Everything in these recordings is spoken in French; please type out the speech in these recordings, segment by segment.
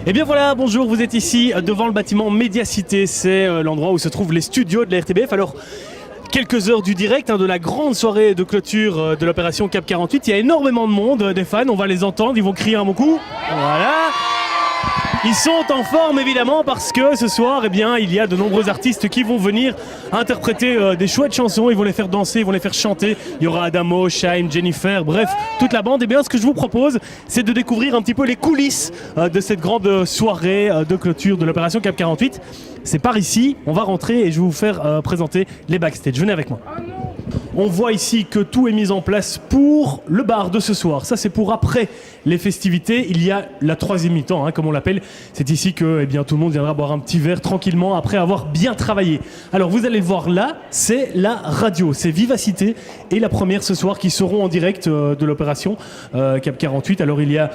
Et bien voilà, bonjour, vous êtes ici devant le bâtiment Médiacité, c'est l'endroit où se trouvent les studios de la RTBF. Alors, quelques heures du direct, de la grande soirée de clôture de l'opération Cap 48, il y a énormément de monde, des fans, on va les entendre, ils vont crier un bon coup. Voilà. Ils sont en forme évidemment parce que ce soir, eh bien, il y a de nombreux artistes qui vont venir interpréter des chouettes chansons, ils vont les faire danser, ils vont les faire chanter. Il y aura Adamo, Shaim, Jennifer, bref, toute la bande. Et bien, ce que je vous propose, c'est de découvrir un petit peu les coulisses de cette grande soirée de clôture de l'opération Cap 48. C'est par ici, on va rentrer et je vais vous faire présenter les backstage. Venez avec moi. On voit ici que tout est mis en place pour le bar de ce soir. Ça, c'est pour après les festivités. Il y a la troisième mi-temps, comme on l'appelle. C'est ici que tout le monde viendra boire un petit verre tranquillement après avoir bien travaillé. Alors, vous allez le voir là, c'est la radio. C'est Vivacité et la première ce soir qui seront en direct de l'opération Cap 48. Alors, il y a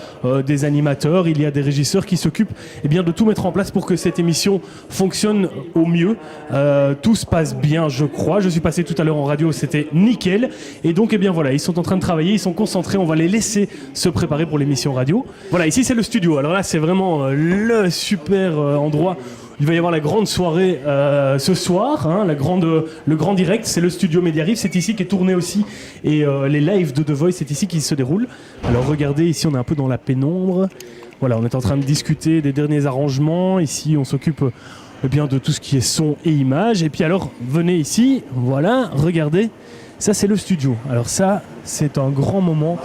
des animateurs, il y a des régisseurs qui s'occupent de tout mettre en place pour que cette émission fonctionne au mieux. Tout se passe bien, je crois. Je suis passé tout à l'heure en radio, c'était nickel. Et donc, voilà, ils sont en train de travailler, ils sont concentrés. On va les laisser se préparer pour l'émission radio. Voilà, ici, c'est le studio. Alors là, c'est vraiment le super endroit. Il va y avoir la grande soirée ce soir, le grand direct, c'est le studio Mediarif, c'est ici qu'est tourné aussi, et les lives de The Voice, c'est ici qu'ils se déroulent. Alors regardez, ici on est un peu dans la pénombre, voilà, on est en train de discuter des derniers arrangements, ici on s'occupe de tout ce qui est son et image, et puis alors venez ici, voilà, regardez. Ça, c'est le studio. Alors ça, c'est un grand moment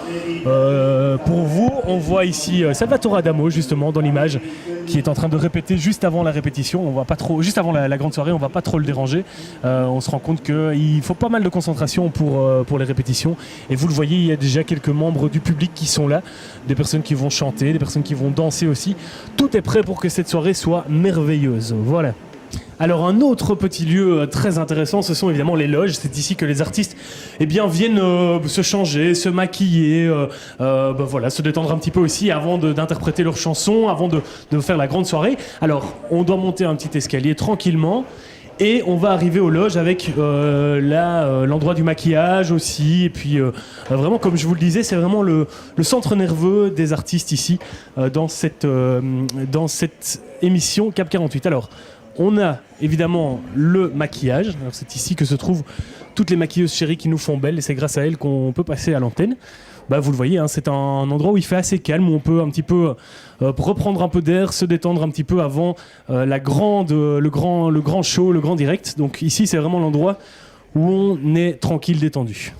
pour vous. On voit ici Salvatore Adamo, justement, dans l'image, qui est en train de répéter juste avant la répétition. On va pas trop, juste avant la grande soirée, on va pas trop le déranger. On se rend compte qu'il faut pas mal de concentration pour les répétitions. Et vous le voyez, il y a déjà quelques membres du public qui sont là, des personnes qui vont chanter, des personnes qui vont danser aussi. Tout est prêt pour que cette soirée soit merveilleuse. Voilà. Alors un autre petit lieu très intéressant, ce sont évidemment les loges. C'est ici que les artistes viennent se changer, se maquiller, se détendre un petit peu aussi avant d'interpréter leurs chansons, avant de faire la grande soirée. Alors on doit monter un petit escalier tranquillement et on va arriver aux loges avec l'endroit du maquillage aussi. Et puis vraiment, comme je vous le disais, c'est vraiment le centre nerveux des artistes ici dans cette émission Cap 48. Alors, on a évidemment le maquillage. Alors, c'est ici que se trouvent toutes les maquilleuses chéries qui nous font belles et c'est grâce à elles qu'on peut passer à l'antenne. Vous le voyez, c'est un endroit où il fait assez calme, où on peut un petit peu reprendre un peu d'air, se détendre un petit peu avant le grand show, le grand direct. Donc ici, c'est vraiment l'endroit où on est tranquille, détendu.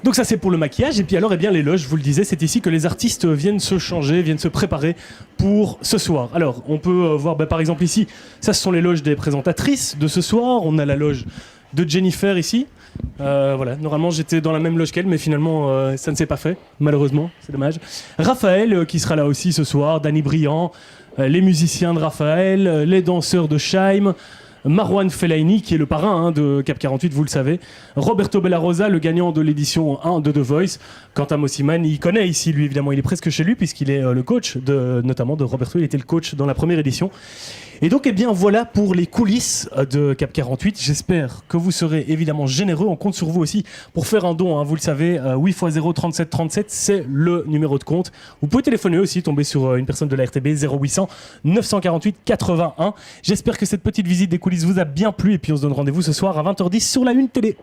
Donc ça, c'est pour le maquillage. Et puis alors, les loges, je vous le disais, c'est ici que les artistes viennent se changer, viennent se préparer pour ce soir. Alors, on peut voir par exemple ici, ça ce sont les loges des présentatrices de ce soir. On a la loge de Jennifer ici. Voilà, normalement j'étais dans la même loge qu'elle, mais finalement ça ne s'est pas fait, malheureusement, c'est dommage. Raphaël qui sera là aussi ce soir, Danny Briand, les musiciens de Raphaël, les danseurs de Shaim, Marwan Fellaini qui est le parrain de Cap 48, vous le savez, Roberto Bellarosa, le gagnant de l'édition 1 de The Voice. Quant à Mossiman, il connaît ici, lui évidemment, il est presque chez lui puisqu'il est le coach notamment de Roberto, il était le coach dans la première édition. Et donc voilà pour les coulisses de Cap 48. J'espère que vous serez évidemment généreux. On compte sur vous aussi pour faire un don. Vous le savez, 8x0 37 37, c'est le numéro de compte. Vous pouvez téléphoner aussi, tomber sur une personne de la RTB, 0800 948 81. J'espère que cette petite visite des coulisses vous a bien plu. Et puis on se donne rendez-vous ce soir à 20h10 sur la Une Télé.